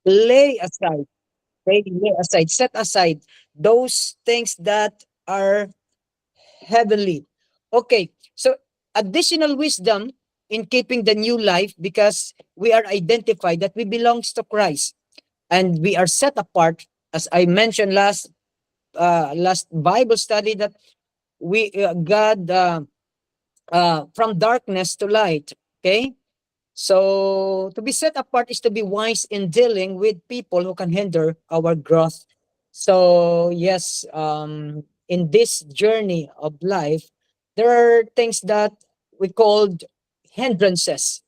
Lay aside, lay aside, set aside those things that are heavenly. Okay, so additional wisdom in keeping the new life, because we are identified that we belongs to Christ and we are set apart, as I mentioned last Bible study, that we God from darkness to light. Okay, so to be set apart is to be wise in dealing with people who can hinder our growth. So yes, in this journey of life, there are things that we called hindrances.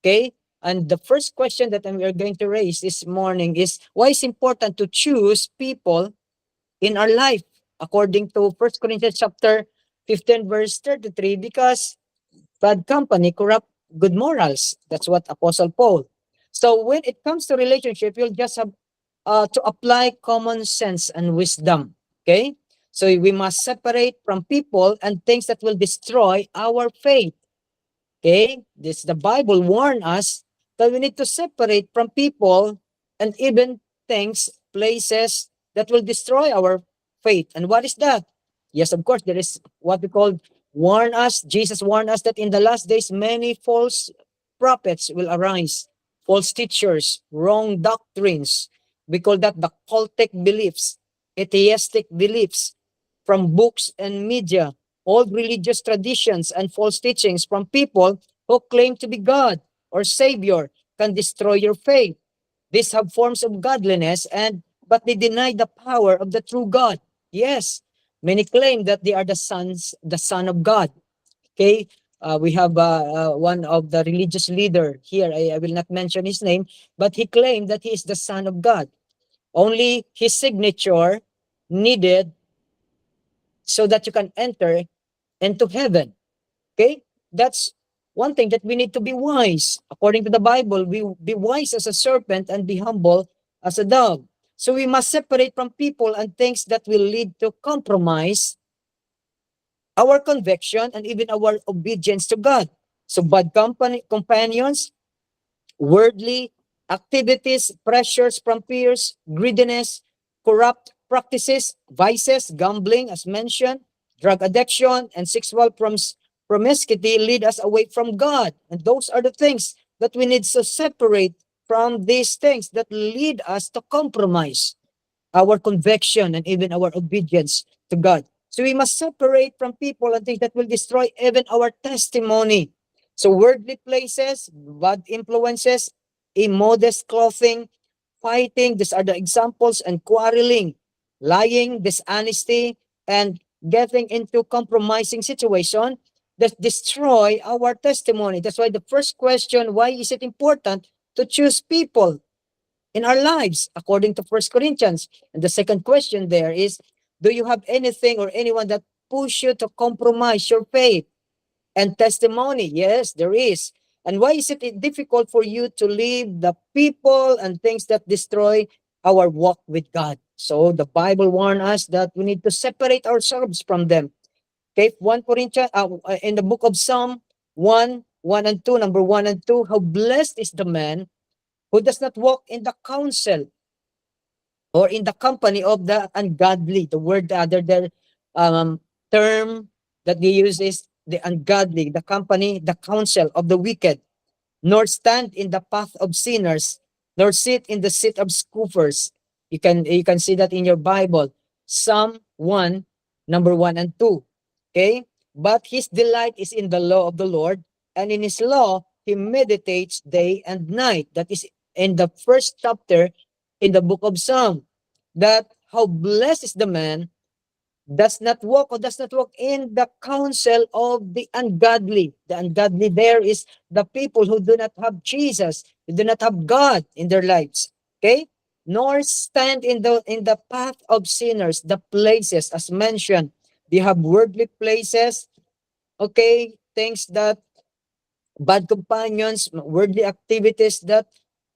Okay, and the first question that we are going to raise this morning is, why is important to choose people in our life, according to First Corinthians chapter 15 verse 33, because bad company corrupt good morals. That's what Apostle Paul. So when it comes to relationship, you'll just have to apply common sense and wisdom. Okay? So we must separate from people and things that will destroy our faith. Okay? This the Bible warn us that we need to separate from people and even things, places that will destroy our faith. And what is that? Yes, of course, there is what we call warn us. Jesus warned us that in the last days many false prophets will arise, false teachers, wrong doctrines. We call that the cultic beliefs, atheistic beliefs from books and media, old religious traditions and false teachings from people who claim to be God or Savior can destroy your faith. These have forms of godliness, and but they deny the power of the true God. Yes, many claim that they are the son of God. Okay, we have one of the religious leader here. I will not mention his name, but he claimed that he is the son of God. Only his signature needed so that you can enter into heaven. Okay? That's one thing that we need to be wise. According to the Bible, we be wise as a serpent and be humble as a dove. So we must separate from people and things that will lead to compromise our conviction and even our obedience to God. So bad companions, worldly activities, pressures from peers, greediness, corrupt practices, vices, gambling, as mentioned, drug addiction, and sexual promiscuity lead us away from God. And those are the things that we need to separate from these things that lead us to compromise our conviction and even our obedience to God. So we must separate from people and things that will destroy even our testimony. So worldly places, bad influences, immodest clothing, fighting, these are the examples, and quarreling, lying, dishonesty, and getting into compromising situation that destroy our testimony. That's why the first question, why is it important to choose people in our lives, according to First Corinthians? And the second question there is, do you have anything or anyone that push you to compromise your faith and testimony? Yes, there is. And why is it difficult for you to leave the people and things that destroy our walk with God? So the Bible warns us that we need to separate ourselves from them. Okay, 1 Corinthians, in the book of Psalm 1 and 2, number 1 and 2, how blessed is the man who does not walk in the counsel or in the company of the ungodly. The word, the other term that they use is the ungodly, the company, the counsel of the wicked, nor stand in the path of sinners, nor sit in the seat of scoffers. You can see that in your Bible, Psalm 1, number 1 and 2. Okay? But his delight is in the law of the Lord, and in his law he meditates day and night. That is in the first chapter in the book of Psalm. That how blessed is the man does not walk in the counsel of the ungodly. The ungodly there is the people who do not have Jesus, who do not have God in their lives. Okay? Nor stand in the path of sinners, the places as mentioned. They have worldly places, okay, things that bad companions, worldly activities, that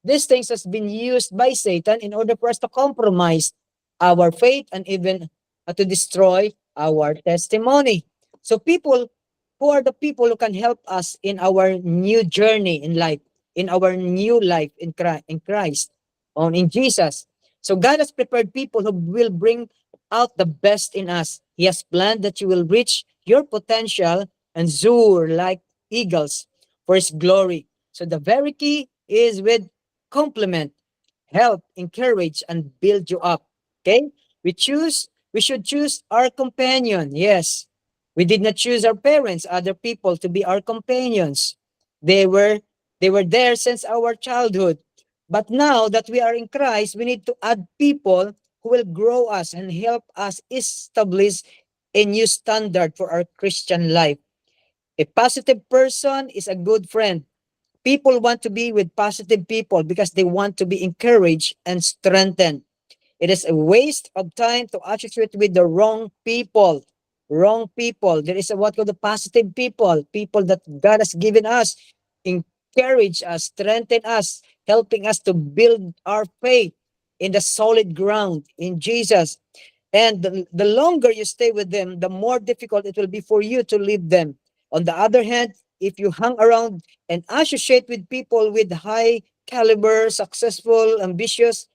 these things has been used by Satan in order for us to compromise our faith and even to destroy our testimony. So people, who are the people who can help us in our new journey in life, in our new life in Christ? on in Jesus. So God has prepared people who will bring out the best in us. He has planned that you will reach your potential and soar like eagles for His glory. So the very key is with complement, help, encourage, and build you up. Okay? We should choose our companion. Yes. We did not choose our parents, other people to be our companions. They were they were there since our childhood. But now that we are in Christ, we need to add people who will grow us and help us establish a new standard for our Christian life. A positive person is a good friend. People want to be with positive people because they want to be encouraged and strengthened. It is a waste of time to associate with the wrong people. Wrong people. There is a what called the positive people. People that God has given us, encourage us, strengthen us, helping us to build our faith in the solid ground in Jesus. And the longer you stay with them, the more difficult it will be for you to leave them. On the other hand, if you hang around and associate with people with high caliber, successful, ambitious,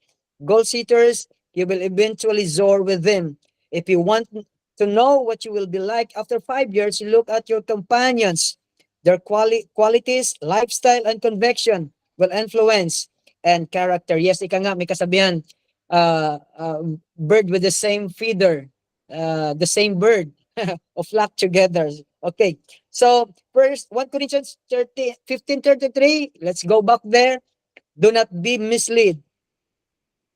goal setters, you will eventually soar with them. If you want to know what you will be like after 5 years, you look at your companions. Their qualities, lifestyle, and conviction will influence and character. Yes, ika nga, may kasabihan, bird with the same feeder, the same bird, or flock together. Okay, so first, 1 Corinthians 15:33, let's go back there. Do not be misled.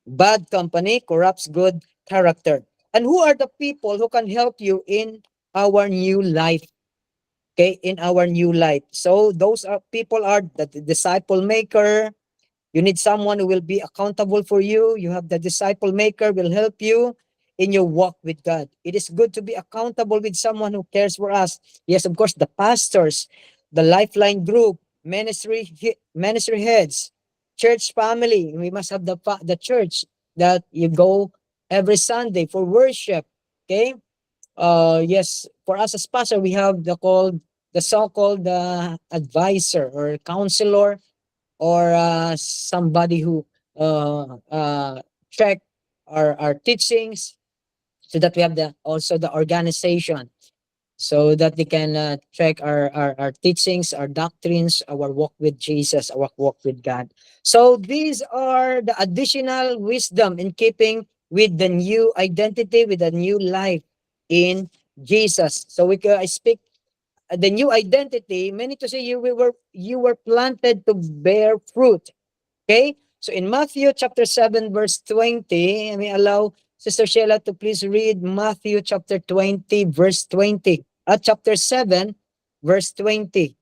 Bad company corrupts good character. And who are the people who can help you in our new life? Okay, in our new life. So those are people are the disciple maker. You need someone who will be accountable for you. You have the disciple maker will help you in your walk with God. It is good to be accountable with someone who cares for us. Yes, of course, the pastors, the lifeline group, ministry heads, church family. We must have the church that you go every Sunday for worship. Okay. Yes, for us as pastor, we have the so-called advisor or counselor, or somebody who check our teachings, so that we have the also the organization, so that they can check our teachings, our doctrines, our walk with Jesus, our walk with God. So these are the additional wisdom in keeping with the new identity, with the new life in Jesus. So I speak the new identity, many to say you were planted to bear fruit. Okay? So in Matthew chapter 7 verse 20, I may allow Sister Sheila to please read Matthew chapter 20 verse 20. Chapter 7 verse 20.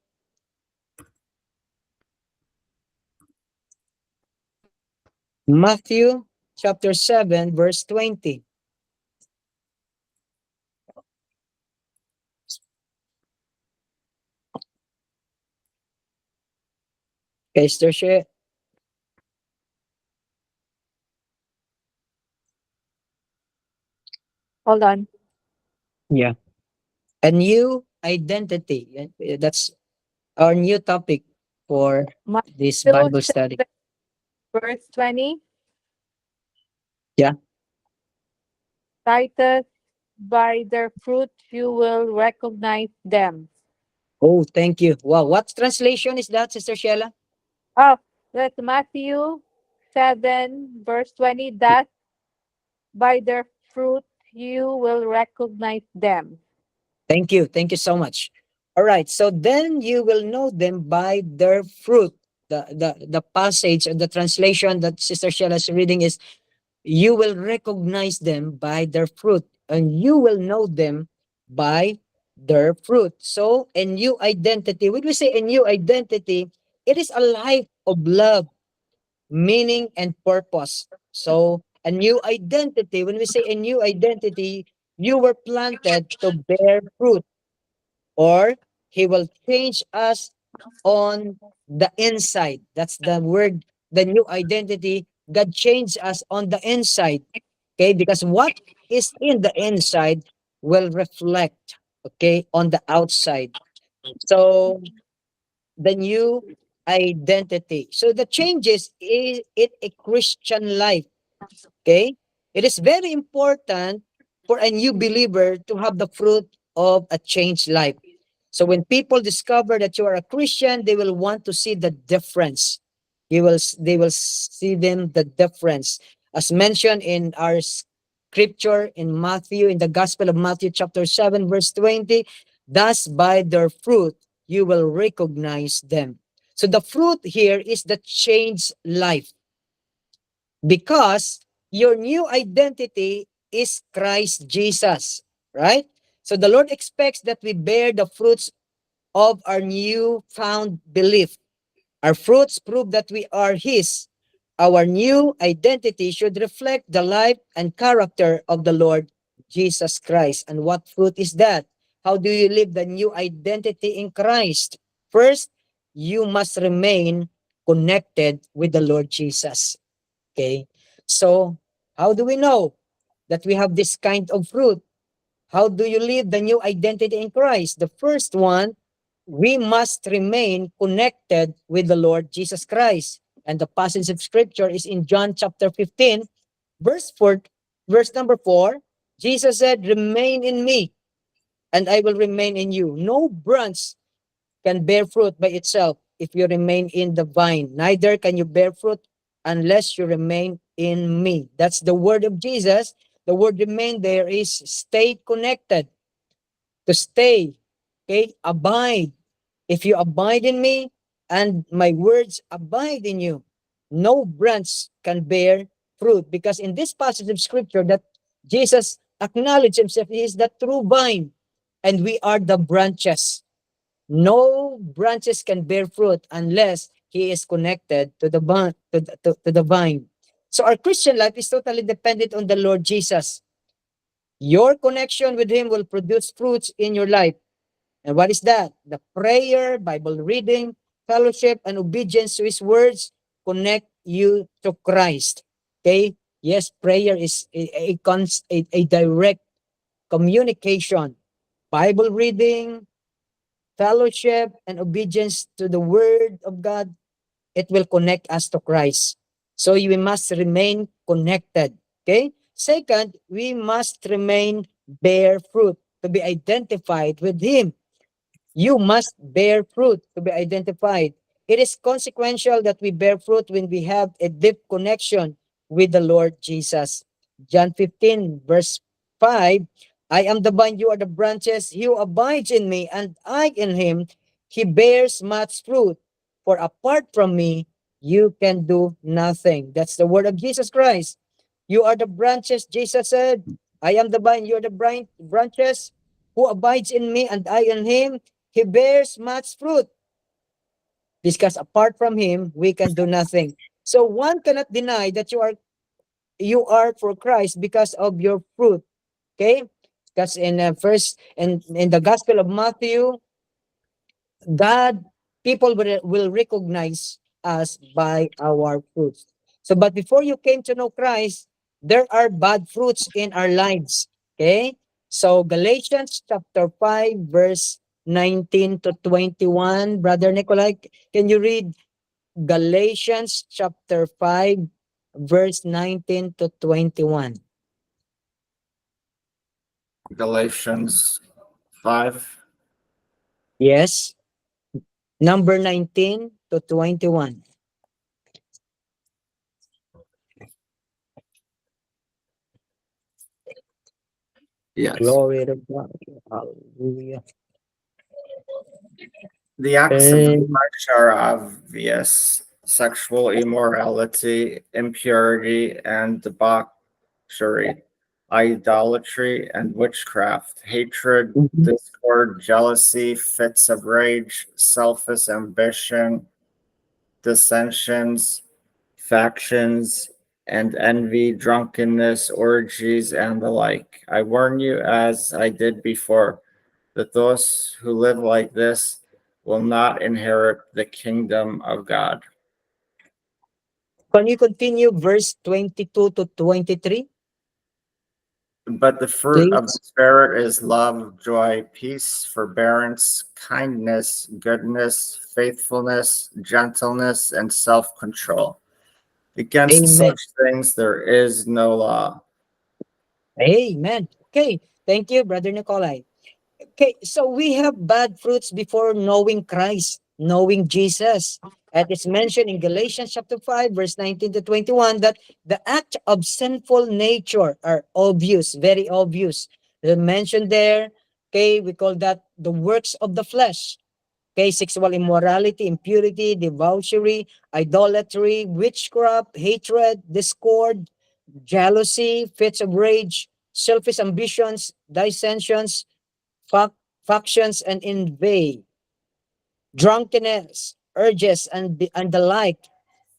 Matthew chapter 7 verse 20. Okay, Sister Sheila. Hold on. Yeah. A new identity. That's our new topic for this Matthew Bible study. 7, verse 20. Yeah. Titus, by their fruit you will recognize them. Oh, thank you. Wow. What translation is that, Sister Sheila? Oh, that's Matthew 7, verse 20. That by their fruit you will recognize them. Thank you. Thank you so much. All right. So then you will know them by their fruit. The passage and the translation that Sister Sheila is reading is, you will recognize them by their fruit, and you will know them by their fruit. So a new identity. When we say a new identity, it is a life of love, meaning, and purpose. So a new identity, when we say a new identity, you were planted to bear fruit, or he will change us on the inside. That's the word, the new identity. God changed us on the inside. Okay, because what is in the inside will reflect, okay, on the outside. So the new identity. So the changes is in a Christian life. Okay? It is very important for a new believer to have the fruit of a changed life. So when people discover that you are a Christian, they will want to see the difference. They will see them the difference. As mentioned in our scripture in Matthew, in the Gospel of Matthew, chapter 7, verse 20, thus by their fruit you will recognize them. So the fruit here is the changed life, because your new identity is Christ Jesus, right? So the Lord expects that we bear the fruits of our new found belief. Our fruits prove that we are His. Our new identity should reflect the life and character of the Lord Jesus Christ. And what fruit is that? How do you live the new identity in Christ? First, you must remain connected with the Lord Jesus. Okay? So, how do we know that we have this kind of fruit? How do you live the new identity in Christ? The first one, we must remain connected with the Lord Jesus Christ. And the passage of scripture is in John chapter 15, verse 4, verse number 4. Jesus said, "Remain in me, and I will remain in you. No branch can bear fruit by itself if you remain in the vine. Neither can you bear fruit unless you remain in me." That's the word of Jesus. The word remain there is stay connected, to stay, okay, abide. If you abide in me and my words abide in you, no branch can bear fruit. Because in this passage of scripture that Jesus acknowledged himself, he is the true vine and we are the branches. No branches can bear fruit unless he is connected to the vine, to the vine. So our Christian life is totally dependent on the Lord Jesus. Your connection with him will produce fruits in your life. And what is that? The prayer, Bible reading, fellowship, and obedience to his words connect you to Christ. Okay? Yes, prayer is a direct communication. Bible reading, fellowship, and obedience to the word of God, it will connect us to Christ. So we must remain connected. Okay? Second, we must remain bear fruit to be identified with him. You must bear fruit to be identified. It is consequential that we bear fruit when we have a deep connection with the Lord Jesus. John 15, verse 5, I am the vine, you are the branches. He who abides in me and I in him, he bears much fruit. For apart from me, you can do nothing. That's the word of Jesus Christ. You are the branches, Jesus said. I am the vine, you are the branches. Who abides in me and I in him, he bears much fruit, because apart from him we can do nothing. So one cannot deny that you are for Christ because of your fruit. Okay, because in first in the Gospel of Matthew, God, people will recognize us by our fruits. So, but before you came to know Christ, there are bad fruits in our lives. Okay? So, Galatians chapter 5, verse 19 to 21. Brother Nikolai, can you read Galatians chapter 5, verse 19 to 21? Galatians 5. Yes. Number 19 to 21. Yes. Glory to God. Hallelujah. The acts of the And flesh are obvious: sexual immorality, impurity and debauchery, idolatry and witchcraft, hatred, Mhm. discord, jealousy, fits of rage, selfish ambition, dissensions, factions, and envy, drunkenness, orgies, and the like. I warn you, as I did before, that those who live like this will not inherit the kingdom of God. Can you continue verse 22 to 23, But the fruit of the please? Spirit is love, joy, peace, forbearance, kindness, goodness, faithfulness, gentleness, and self control. Against Amen. such things there is no law. Amen. Okay. Thank you, Brother Nikolai. Okay, so we have bad fruits before knowing Christ, knowing Jesus. And it's mentioned in Galatians chapter 5, verse 19 to 21, that the act of sinful nature are obvious, very obvious. They're mentioned there. Okay, we call that the works of the flesh. Okay, sexual immorality, impurity, debauchery, idolatry, witchcraft, hatred, discord, jealousy, fits of rage, selfish ambitions, dissensions, fac- factions, and envy, drunkenness, urges, and the like.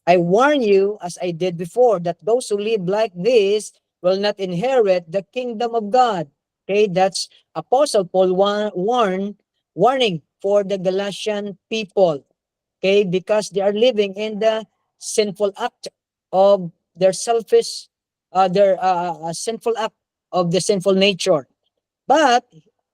I warn you, as I did before, that those who live like this will not inherit the kingdom of God. Okay, that's Apostle Paul warning for the Galatian people. Okay, because they are living in the sinful act of their selfish, their sinful act of the sinful nature. But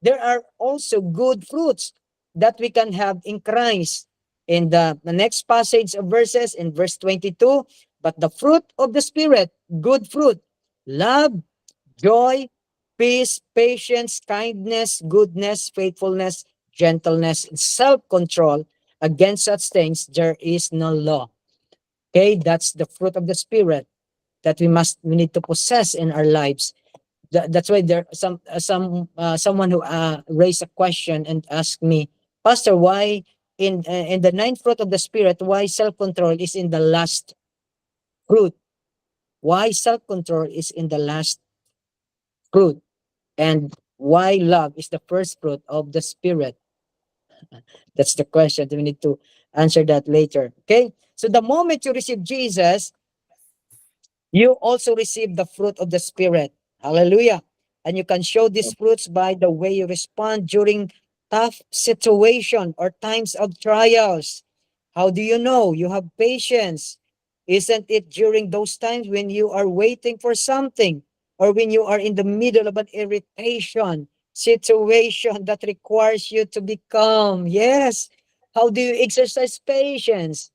there are also good fruits that we can have in Christ. In the next passage of verses, in verse 22, but the fruit of the Spirit, good fruit, love, joy, peace, patience, kindness, goodness, faithfulness, gentleness, self-control. Against such things, there is no law. Okay, that's the fruit of the Spirit that we need to possess in our lives. That's why there someone who raised a question and asked me, Pastor, why in the ninth fruit of the Spirit, why self-control is in the last fruit? Why self-control is in the last fruit? And why love is the first fruit of the Spirit? That's the question. We need to answer that later. Okay? So the moment you receive Jesus, you also receive the fruit of the Spirit. Hallelujah. And you can show these fruits by the way you respond during tough situation or times of trials. How do you know? You have patience. Isn't it during those times when you are waiting for something or when you are in the middle of an irritation situation that requires you to be calm? Yes. How do you exercise patience?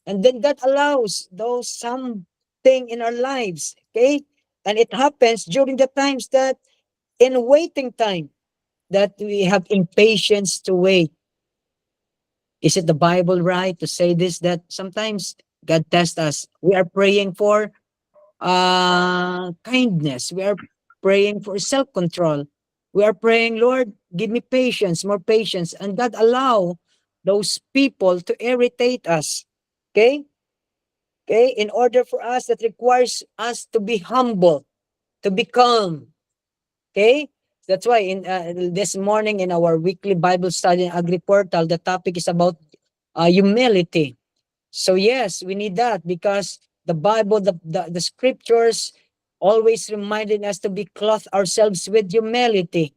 And then God allows those something in our lives. Okay. And it happens during the times that in waiting time that we have impatience to wait. Is it the Bible right to say this, that sometimes God tests us? We are praying for kindness. We are praying for self-control. We are praying, Lord, give me patience, more patience. And God allow those people to irritate us. Okay? Okay, in order for us, that requires us to be humble, to be calm. Okay, that's why in this morning in our weekly Bible study in Agri Portal, the topic is about humility. So yes, we need that because the Bible, the scriptures always reminding us to be clothe ourselves with humility,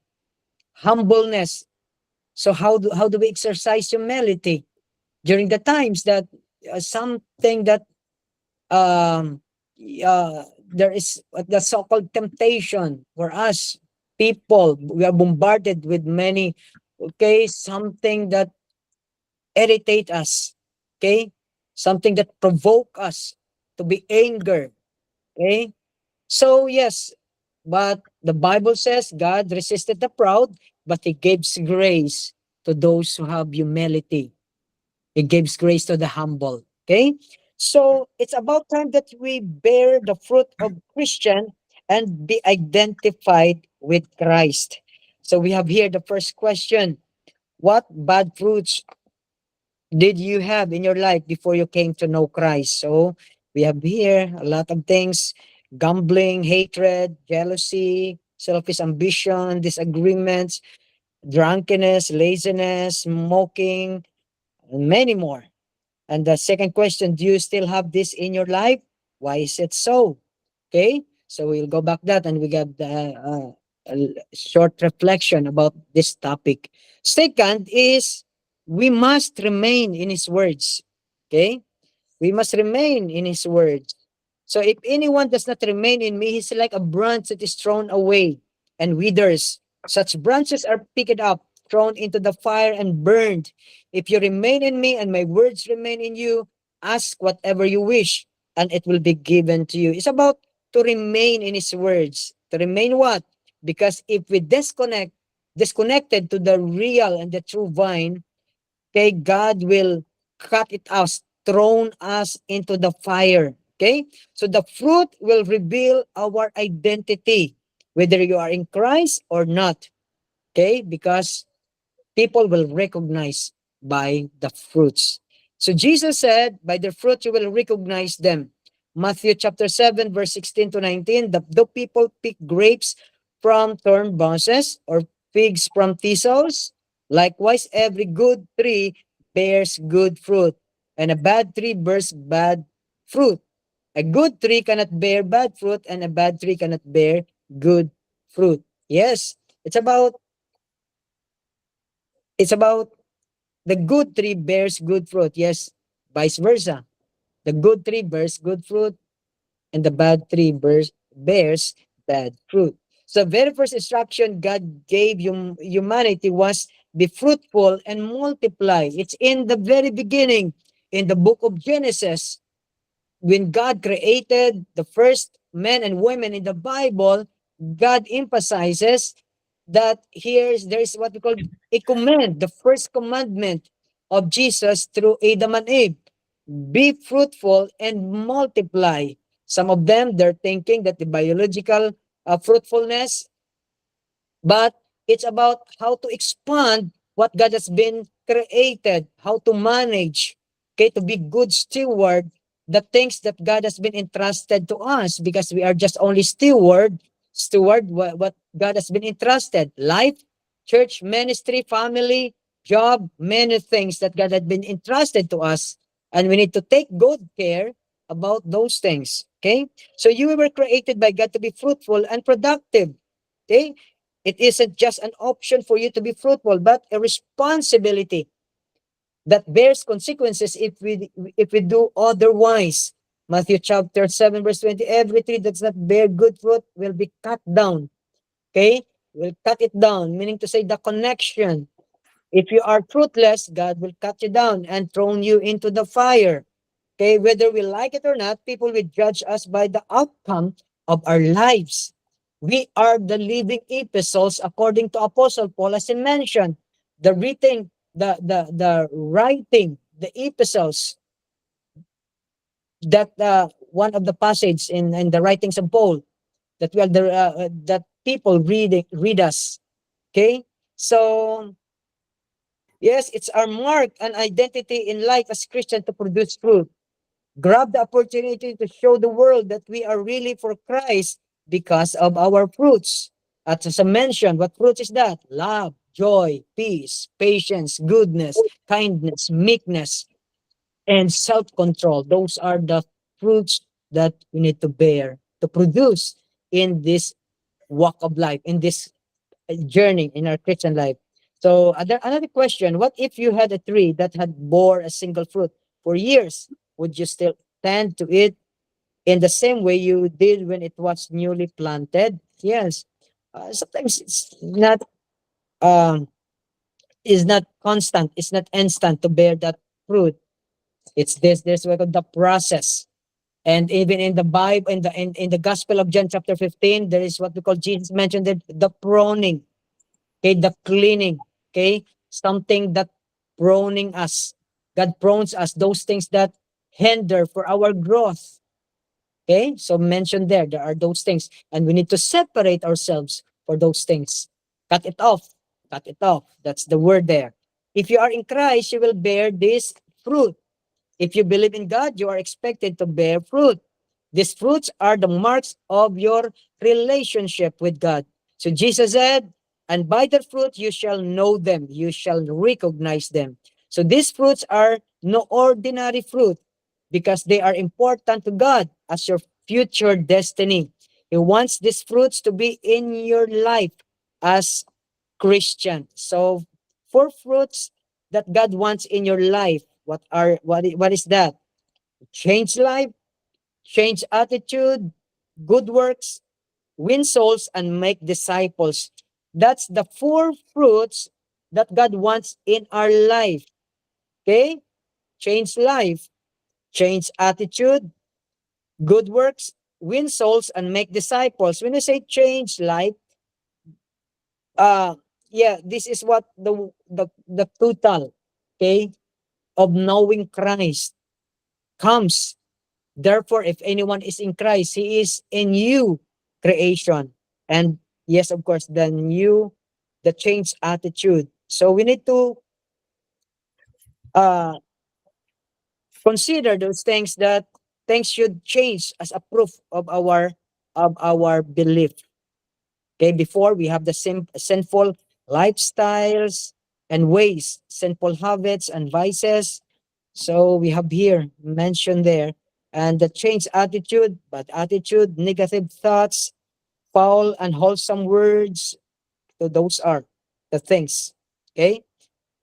humbleness. So how do we exercise humility during the times that something that um there is the so-called temptation for us people, we are bombarded with many, okay, something that irritate us, okay, something that provoke us to be anger, okay. So yes, but the Bible says God resisted the proud, but he gives grace to those who have humility. He gives grace to the humble. Okay? So it's about time that we bear the fruit of Christian and be identified with Christ. So we have here the first question. What bad fruits did you have in your life before you came to know Christ? So we have here a lot of things: gambling, hatred, jealousy, selfish ambition, disagreements, drunkenness, laziness, smoking, and many more. And the second question, do you still have this in your life? Why is it so? Okay, so we'll go back that and we got a short reflection about this topic. Second is we must remain in his words. Okay, we must remain in his words. So if anyone does not remain in me, he's like a branch that is thrown away and withers. Such branches are picked up, thrown into the fire and burned. If you remain in me and my words remain in you, ask whatever you wish, and it will be given to you. It's about to remain in his words. To remain what? Because if we disconnected to the real and the true vine, okay, God will cut it out, thrown us into the fire. Okay? So the fruit will reveal our identity, whether you are in Christ or not. Okay? Because people will recognize by the fruits. So Jesus said, by the fruit you will recognize them. Matthew chapter 7, verse 16 to 19, the people pick grapes from thorn bushes or figs from thistles. Likewise, every good tree bears good fruit, and a bad tree bears bad fruit. A good tree cannot bear bad fruit, and a bad tree cannot bear good fruit. Yes, it's about the good tree bears good fruit. Yes, vice versa. The good tree bears good fruit, and the bad tree bears bad fruit. So, very first instruction God gave humanity was be fruitful and multiply. It's in the very beginning, in the book of Genesis, when God created the first men and women in the Bible. God emphasizes that there's what we call a command, the first commandment of Jesus through Adam and Eve. Be fruitful and multiply. Some of them, they're thinking that the biological fruitfulness, but it's about how to expand what God has been created, how to manage, okay, to be good steward the things that God has been entrusted to us, because we are just only steward what God has been entrusted. Life, church, ministry, family, job, many things that God had been entrusted to us. And we need to take good care about those things. Okay? So you were created by God to be fruitful and productive. Okay? It isn't just an option for you to be fruitful, but a responsibility that bears consequences if we do otherwise. Matthew chapter 7, verse 20, every tree that does not bear good fruit will be cut down. Okay? Will cut it down, meaning to say the connection. If you are fruitless, God will cut you down and throw you into the fire. Okay, whether we like it or not, people will judge us by the outcome of our lives. We are the living epistles according to Apostle Paul, as he mentioned. The epistles, that one of the passage in the writings of Paul, that that people read us. Okay, so yes, it's our mark and identity in life as Christian to produce fruit. Grab the opportunity to show the world that we are really for Christ because of our fruits. As I mentioned, what fruits is that? Love, joy, peace, patience, goodness, kindness, meekness, and self-control. Those are the fruits that we need to bear, to produce in this walk of life, in this journey in our Christian life. So another question, what if you had a tree that had bore a single fruit for years? Would you still tend to it in the same way you did when it was newly planted? Yes. Sometimes it's not um is not constant, it's not instant to bear that fruit. It's this what we call the process. And even in the Bible, in the Gospel of John chapter 15, there is what we call, Jesus mentioned it, the pruning. Okay, the cleaning. Okay, something that pruning us. God prunes us, those things that hinder for our growth. Okay, so mentioned there are those things, and we need to separate ourselves for those things. Cut it off. Cut it off. That's the word there. If you are in Christ, you will bear this fruit. If you believe in God, you are expected to bear fruit. These fruits are the marks of your relationship with God. So Jesus said, and by their fruit you shall know them, you shall recognize them. So these fruits are no ordinary fruit, because they are important to God as your future destiny. He wants these fruits to be in your life as Christian. So four fruits that God wants in your life. What is that? Change life, change attitude, good works, win souls, and make disciples. That's the four fruits that God wants in our life. Okay? Change life, change attitude, good works, win souls, and make disciples. When I say change life, uh, yeah, this is what the total, okay, of knowing Christ comes. Therefore, if anyone is in Christ, he is a new creation. And yes, of course, the change attitude. So we need to uh, consider those things that things should change as a proof of our belief. Okay, before we have the sinful lifestyles and ways, sinful habits and vices. So we have here mentioned there, and the change attitude, bad attitude, negative thoughts, foul and wholesome words. So those are the things. Okay,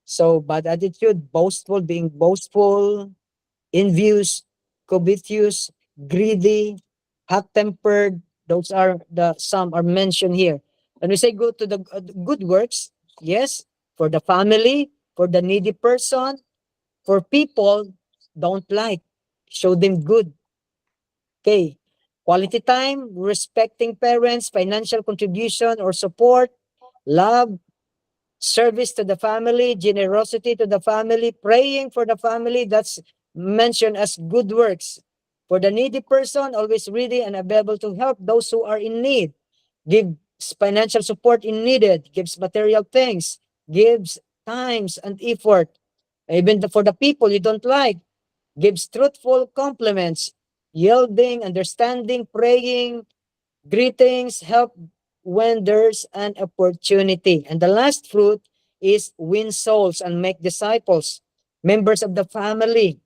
so bad attitude, boastful, being boastful, envious, covetous, greedy, hot-tempered. Those are the some are mentioned here. And we say go to the good works, yes, for the family, for the needy person, for people don't like, show them good. Okay. Quality time, respecting parents, financial contribution or support, love, service to the family, generosity to the family, praying for the family. That's mentioned as good works. For the needy person, always ready and available to help those who are in need. Gives financial support in needed, gives material things, gives times and effort. Even for the people you don't like, gives truthful compliments, yielding, understanding, praying, greetings, help when there's an opportunity. And the last fruit is win souls and make disciples, members of the family.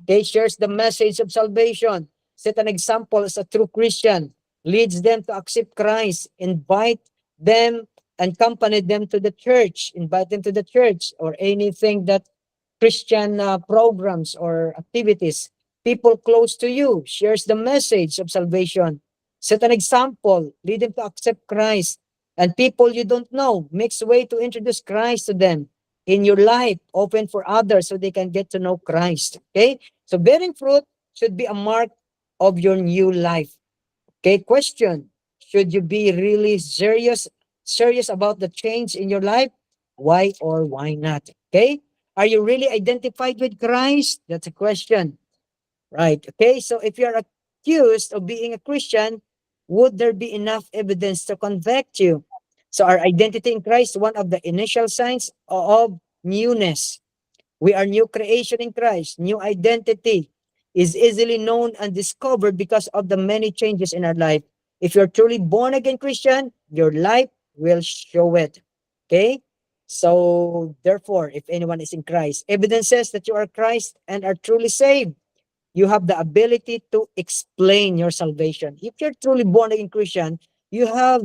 They shares the message of salvation, set an example as a true Christian, leads them to accept Christ, invite them and accompany them to the church, invite them to the church or anything that Christian programs or activities. People close to you shares the message of salvation. Set an example, lead them to accept Christ. And people you don't know, makes way to introduce Christ to them in your life, open for others so they can get to know Christ. Okay? So bearing fruit should be a mark of your new life. Okay, question. Should you be really serious about the change in your life? Why or why not? Okay? Are you really identified with Christ? That's a question. Right. Okay. So if you're accused of being a Christian, would there be enough evidence to convict you? So our identity in Christ, one of the initial signs of newness. We are new creation in Christ. New identity is easily known and discovered because of the many changes in our life. If you're truly born again Christian, your life will show it. Okay? So therefore, if anyone is in Christ, evidence says that you are Christ and are truly saved. You have the ability to explain your salvation. If you're truly born again Christian, you have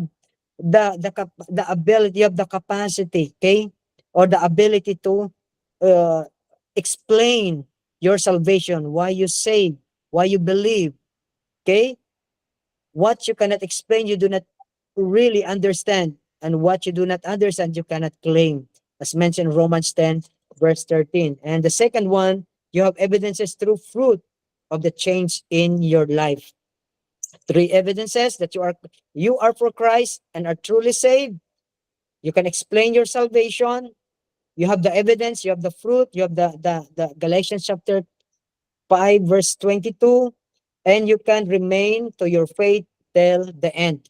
the ability, you have the capacity, okay, or the ability to uh, explain your salvation, why you save, why you believe, okay. What you cannot explain, you do not really understand, and what you do not understand, you cannot claim, as mentioned in Romans 10 verse 13. And the second one, you have evidences through fruit of the change in your life. Three evidences that you are for Christ and are truly saved. You can explain your salvation. You have the evidence, you have the fruit, you have the Galatians chapter 5 verse 22, and you can remain to your faith till the end.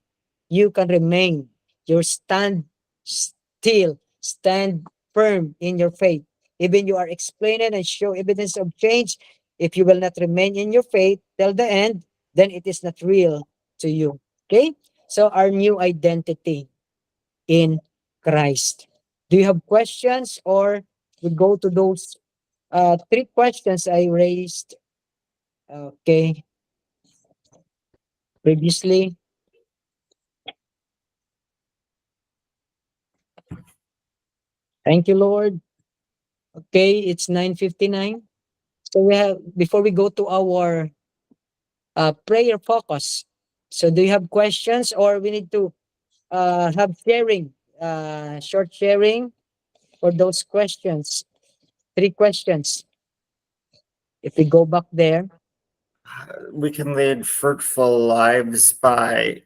You can remain. You stand still, stand firm in your faith. Even you are explaining and show evidence of change, if you will not remain in your faith till the end, then it is not real to you. Okay? So our new identity in Christ. Do you have questions, or we go to those three questions I raised, okay, previously? Thank you, Lord. Okay, it's 9:59. So we have, before we go to our prayer focus. So do you have questions, or we need to have sharing, short sharing? for those questions. 3 questions. If we go back there, We can lead fruitful lives by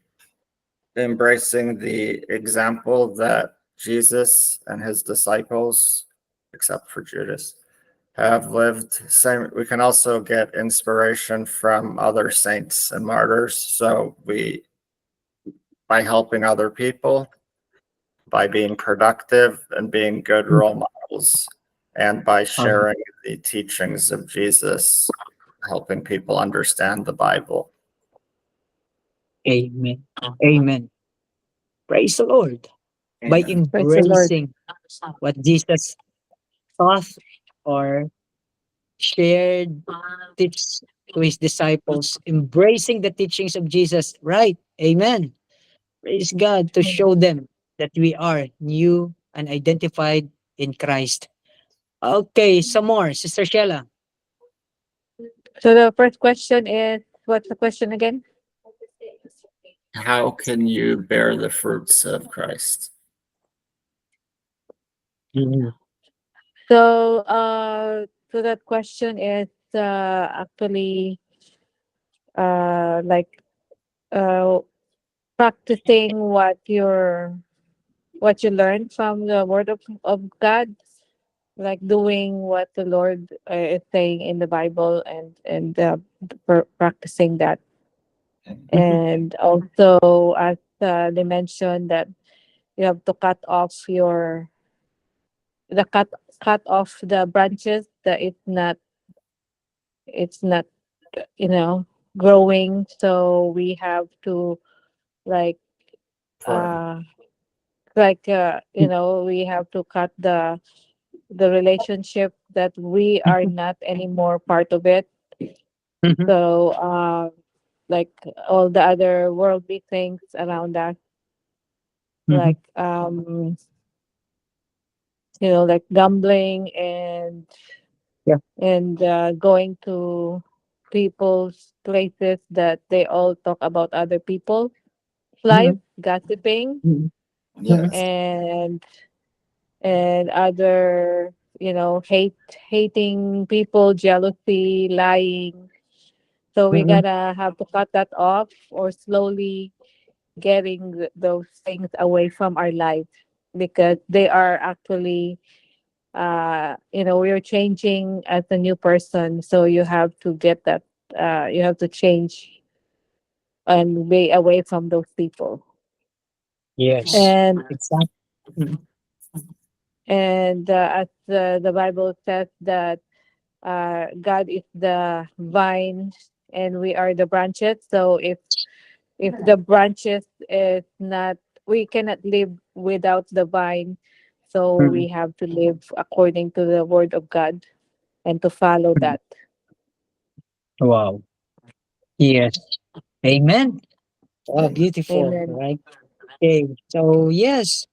embracing the example that Jesus and his disciples, except for Judas, have lived. Same, we can also get inspiration from other saints and martyrs. So we, by helping other people, by being productive and being good role models, and by sharing the teachings of Jesus, helping people understand the Bible. amen. Amen. Praise the Lord. By Amen. Praise the Lord. embracing what Jesus taught or shared tips to his disciples, embracing the teachings of Jesus, right? Amen. Praise God to show them that we are new and identified in Christ. Okay, some more, Sister Shella. So the first question is, what's the question again? How can you bear the fruits of Christ? Mhm. So that question is actually like uh, practicing what you learned from the Word of God, like doing what the Lord is saying in the Bible, and practicing that. Mhm. And also, as they mentioned, that you have to cut cut off the branches that it's not you know growing. So we have to like Pray. uh we have to cut the relationship that we are Mhm. not anymore part of it. Mhm. So like all the other worldly things around us, Mhm. like like gambling Yeah. and going to people's places that they all talk about other people's life, Mhm. gossiping, Mhm. Mhm. Yes. and other hating people, jealousy, lying. So we Mhm. gotta have to cut that off, or slowly getting those things away from our life, because they are actually we're changing as a new person. So you have to get that, you have to change and be away from those people. Yes. and Exactly. Mhm. as the Bible says that God is the vine and we are the branches. So if the branches is not, we cannot live without the vine. So Mhm. we have to live according to the word of God and to follow Mhm. that. Wow. Yes. Amen. Wow, beautiful, Amen. right? Okay. So yes,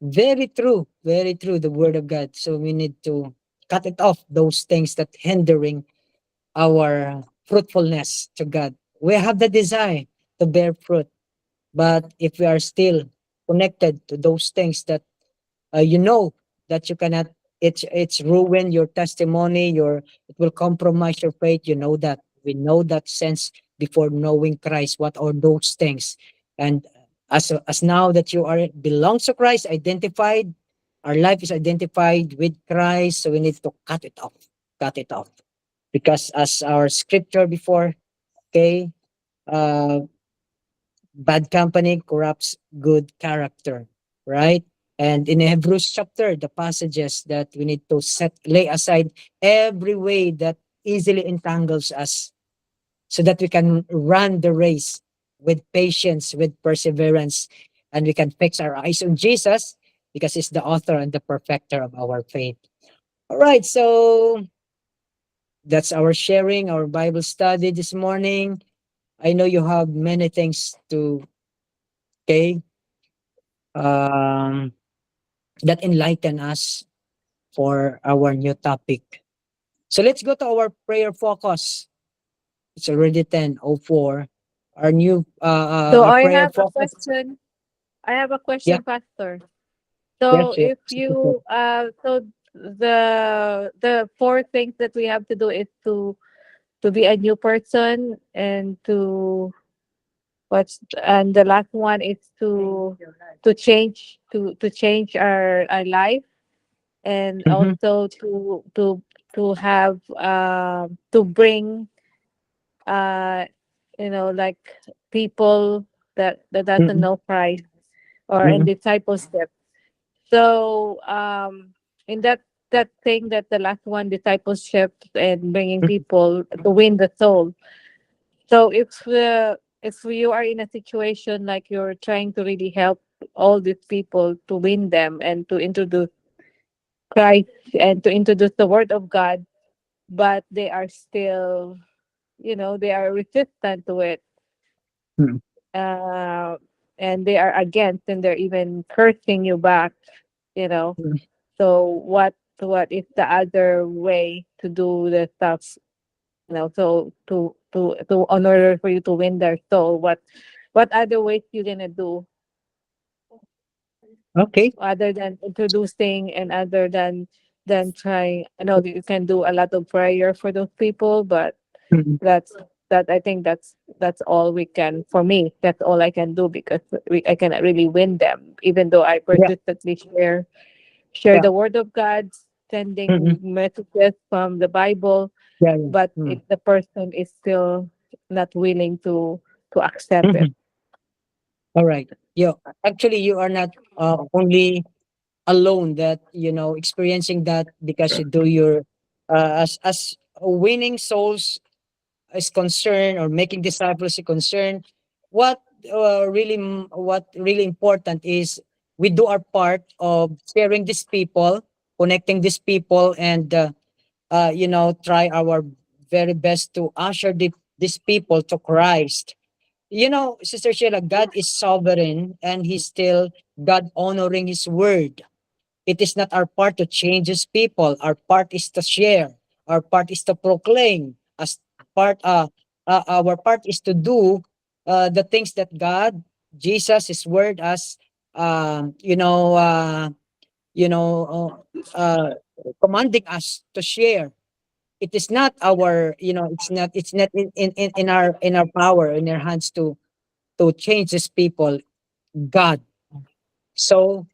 very true. Very true. The word of God. So we need to cut it off, those things that hindering our fruitfulness to God. We have the desire to bear fruit, but if we are still connected to those things that you know that you cannot, it's ruin your testimony, it will compromise your faith. You know that. We know that sense before knowing Christ. What are those things? And as now that you are belongs to Christ, identified, our life is identified with Christ, so we need to cut it off, because as our scripture before, okay, uh bad company corrupts good character, right? And in Hebrews chapter, the passages that we need to lay aside every way that easily entangles us, so that we can run the race with patience, with perseverance, and we can fix our eyes on Jesus, because he's the author and the perfecter of our faith. All right, so that's our sharing, our Bible study this morning. I know you have many things to, okay, um, that enlighten us for our new topic. So let's go to our prayer focus. It's already 10:04. Our new So our I prayer have a focus. question. I have a Yeah. question, Pastor. Yes, So yes. if you so the four things that we have to do is to be a new person, and to what's and the last one is to change our life, and Mm-hmm. also to have to bring uh like people that doesn't Mm-hmm. know Christ, or in Mm-hmm. discipleship. So in that thing, that the last one, discipleship and bringing people to win the soul. So if you are in a situation like you're trying to really help all these people to win them and to introduce Christ and to introduce the word of God, but they are still, they are resistant to it, Mm-hmm. uh, and they are against, and they're even cursing you back, you know. So what is the other way to do the stuff, so to in order for you to win their soul, what other ways you gonna do Okay. other than introducing, and other than trying. I know that you can do a lot of prayer for those people, but Mm-hmm. that's that I think that's all we can, for me, that's all I can do, because I cannot really win them, even though I Yeah. persistently share Yeah. the word of God, Mm-hmm. sending messages from the Bible. Yeah. Yeah. But Mm-hmm. if the person is still not willing to accept Mm-hmm. it. All right. Yeah. Actually, you are not only alone that experiencing that, because you do your as winning souls is concerned, or making disciples is concerned. What what really important is we do our part of sharing these people, connecting these people, and try our very best to usher these people to Christ. Sister Sheila, God is sovereign, and He's still God honoring His word. It is not our part to change His people. Our part is to share. Our part is to proclaim. As part, our part is to do the things that God, Jesus, His word, as um, you know, uh, you know, commanding us to share. It is not our, it's not in our power, in our hands to change these people. God. So,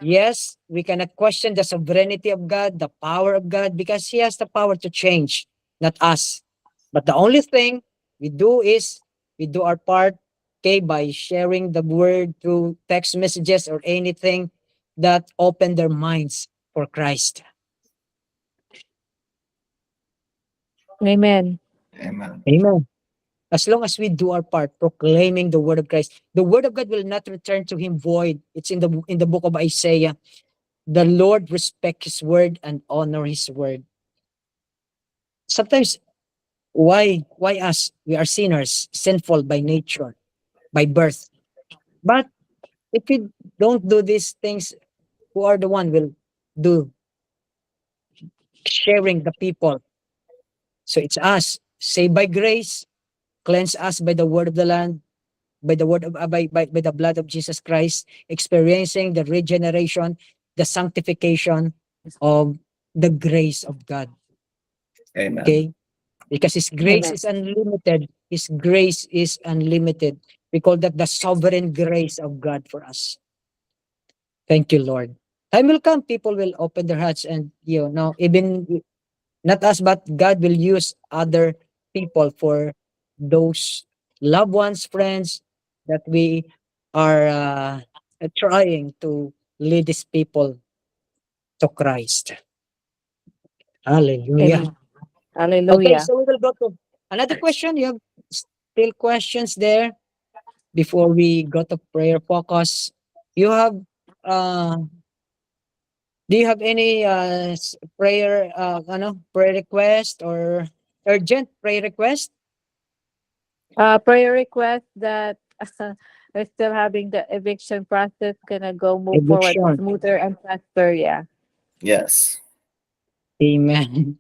yes, we cannot question the sovereignty of God, the power of God, because He has the power to change, not us. But the only thing we do is we do our part, okay, by sharing the word through text messages or anything that open their minds for Christ. Amen. Amen. Amen. As long as we do our part, proclaiming the word of Christ, the word of God will not return to Him void. It's in the book of Isaiah. The Lord respect His word and honor His word. Sometimes, why us? We are sinners, sinful by nature, by birth. But if we don't do these things, who are the one will do sharing the people? So it's us, saved by grace, cleanse us by the word of the land, by the word of by the blood of Jesus Christ, experiencing the regeneration, the sanctification of the grace of God. Amen. Okay? Because His grace Amen. is unlimited. His grace is unlimited. We call that the sovereign grace of God for us. Thank you, Lord. Time will come, people will open their hearts, and even not us, but God will use other people for those loved ones, friends that we are trying to lead these people to Christ. Hallelujah. Amen. Okay, Hallelujah. so we will go to another question. You have still questions there before we go to prayer focus? You have uh do you have any prayer request or urgent prayer request? Prayer request that we're still having the eviction process gonna go move forward Eviction. smoother and faster. Yeah. Yes. Amen.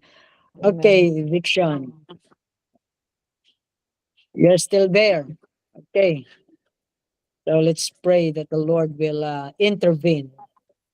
Okay, Amen. eviction. You're still there. Okay. So let's pray that the Lord will intervene.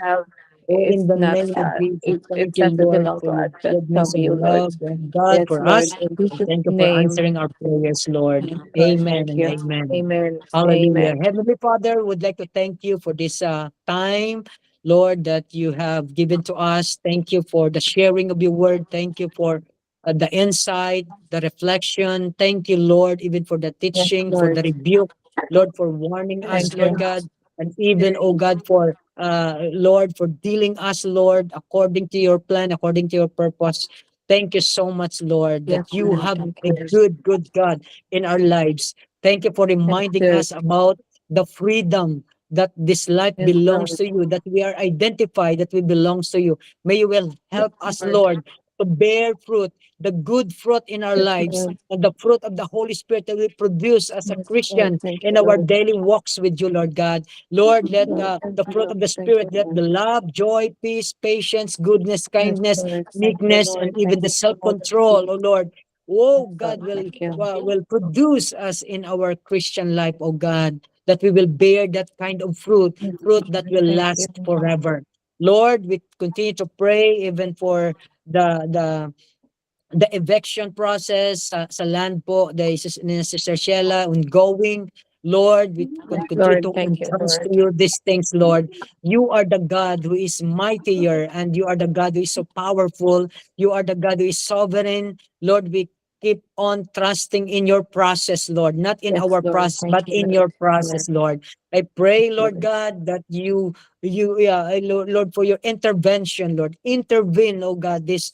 have Oh, it's in the not name of Jesus, it thank you, doesn't Lord, belong for to your us, but goodness from you, and Lord. love and God Yes, for Lord. us. In And Jesus' thank you for name. answering our prayers, Lord. Yes, Lord, Amen thank and you. amen. Amen. Hallelujah. Amen. Heavenly Father, would like to thank you for this time, Lord, that you have given to us. Thank you for the sharing of your word. Thank you for the insight, the reflection. Thank you, Lord, even for the Yes, teaching, for the Lord. rebuke, Lord, for warning us, Thank you. Lord God, and even, oh God, for Lord, for dealing us, Lord, according to your plan, according to your purpose. Thank you so much, Lord, Yes, that you Lord. have Thank a you. good God in our lives. Thank you for That's reminding good. us about the freedom that this life Yes, belongs Lord. to you, that we are identified, that we belongs to you. May you will Yes, help us, Lord. Lord, to bear fruit, the good fruit in our Yes, lives, Lord. and the fruit of the Holy Spirit that we produce as a Yes, Lord. Christian Thank in you, our Lord. daily walks with you, Lord God. Lord, let Lord, thank the you, fruit Lord. of the Thank Spirit, you, let Lord. the love, joy, peace, patience, goodness, Yes, kindness, Lord. Thank you, meekness, and Lord. even Thank the you, Lord. self-control, oh Lord. Oh Yes, God, Lord. Thank you. will produce us in our Christian life, oh God, that we will bear that kind of fruit, Yes, fruit that will Lord. Thank you. last forever. Lord, we continue to pray even for the eviction process sa land po ni Sister Sheila ongoing. Lord, we Yes, continue Lord. to Thank you, entrust to Lord. you these things, Lord. You are the God who is mightier, and you are the God who is so powerful. You are the God who is sovereign. Lord, we keep on trusting in your process, Lord, not in Yes, our Lord. process, Thank but you, in Lord. your Yes, process, Lord. I pray, Lord Lord. God, that Lord, for your intervention, Lord. Intervene, oh God, this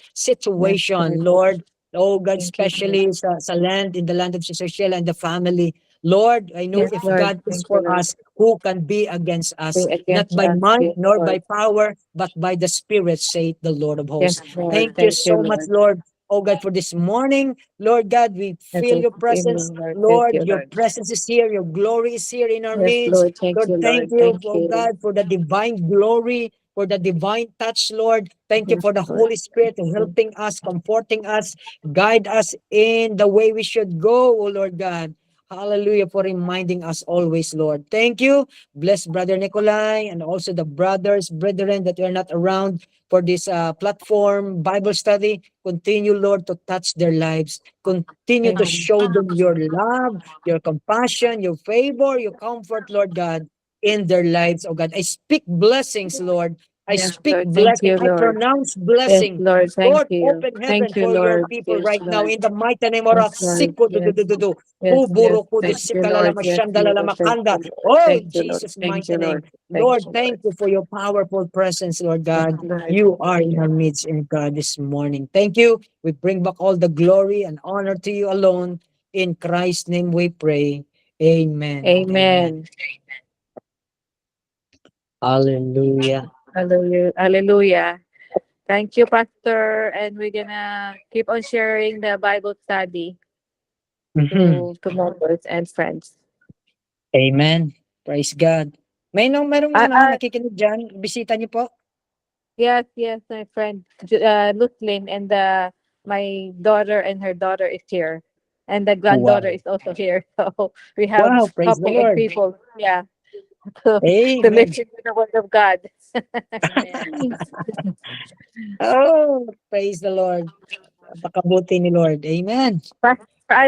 Yes, Lord. situation, Lord. Oh God, Thank you, Lord. especially sa land, in the land of Sister Sheila and the family. Lord, I know Yes, if Lord. God is Thank you, for Lord. us, who can be against Be us? Not against by us. might Yes, nor by Lord. power, but by the Spirit, saith the Lord of Yes, hosts. Lord. Thank you Thank you, so much, Lord. Lord. Oh God, for this morning, Lord God, we Yes, feel your presence. evening, Lord. Thank Lord, you, your Lord. presence is here. Your glory is here in our Yes, midst. Lord. Thank Lord, you, thank Lord. you, Thank oh you. God, for the divine glory, for the divine touch, Lord. Thank you Yes, for the Lord. Holy Spirit helping us, comforting us, guide us in the way we should go, oh Lord God. Hallelujah, for reminding us always, Lord. Thank you. Bless Brother Nikolai and also the brothers, brethren that are not around for this platform Bible study. Continue, Lord, to touch their lives. Continue to Amen. show them your love, your compassion, your favor, your comfort, Lord God, in their lives, oh God. I speak blessings, Lord. I Yes, speak Lord. Thank blessing. you, I Lord. pronounce Yes, blessing. Lord. Thank Lord, you. open heaven Thank you, for your Lord. people Yes, right now Lord. in the mighty name of Yes, Lord. Siko Yes. dudududu. Yes, yes. Uburo kudu Thank you, sikala Lord. lama Yes, shandala Lord. lama Thank kanda. you, Lord. Oh, Thank you, Lord. Jesus' Thank mighty you, name. Lord. Thank Lord, you, Lord. thank you for your powerful presence, Lord Yes, God. Lord. You are Thank in you. our midst, in God, this morning. Thank you. We bring back all the glory and honor to you alone. In Christ's name we pray. Amen and amen. Amen. Hallelujah. Hallelujah. Hallelujah. Thank you, Pastor. And we're gonna keep on sharing the Bible study Mhm. to members and friends. Amen. Praise God. Merong Uh, nakikinig dyan. Bisita niyo po. yes, yes, my friend Lutlin and my daughter and her daughter is here, and the granddaughter Wow. is also here. So we have Wow. Praise the couple of Lord. people, yeah, to Amen. listen to the word of God. Oh, praise the Lord. Napakabuti ni Lord. Amen. But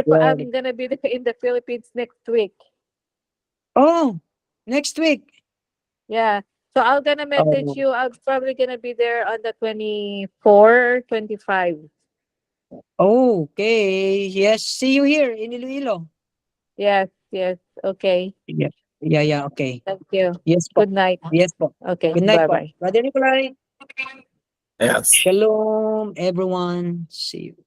Glory. I'm gonna be in the Philippines next week. Oh, next week. Yeah. So I'm gonna message Oh, you. I'm probably gonna be there on the 24, 25. okay. Yes. See you here in Iloilo. Yes, yes. Okay. Yeah. Yeah, yeah. Okay. Thank you. Yes po. Good night. Yes po. Okay. Good night Bye po. bye. Brother Nikolai. Yes. Shalom, everyone. See you.